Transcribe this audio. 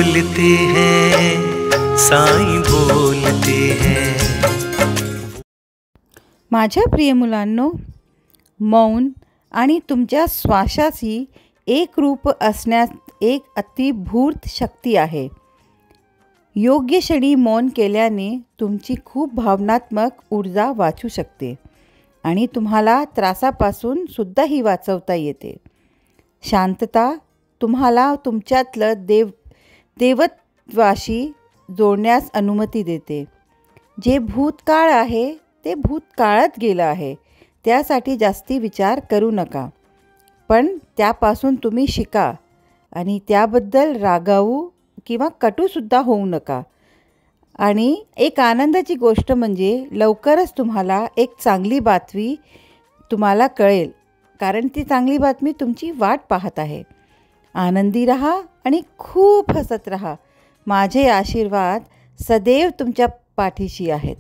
बोलते हैं, साईं बोलते हैं। माझ्या प्रिय मुलांनो, मौन आणि तुमच्या श्वासाशी एक रूप असण्यात एक अतिभूत शक्ती आहे. योग्य क्षणी मौन केल्याने तुमची खूप भावनात्मक ऊर्जा वाचू शकते आणि तुम्हाला त्रासापासून सुद्धाही वाचवता येते. शांतता तुम्हाला तुमच्यातलं देवत्वाशी जोडण्यास अनुमती देते. जे भूतकाळ आहे ते भूतकाळात गेलं आहे, त्यासाठी जास्ती विचार करू नका, पण त्यापासून तुम्ही शिका आणि त्याबद्दल रागावू किंवा कटूसुद्धा होऊ नका. आणि एक आनंदाची गोष्ट म्हणजे लवकरच तुम्हाला एक चांगली बातमी तुम्हाला कळेल, कारण ती चांगली बातमी तुमची वाट पाहत आहे. आनंदी रहा आणि खूप हसत रहा. माझे आशीर्वाद सदैव तुमच्या पाठीशी आहेत.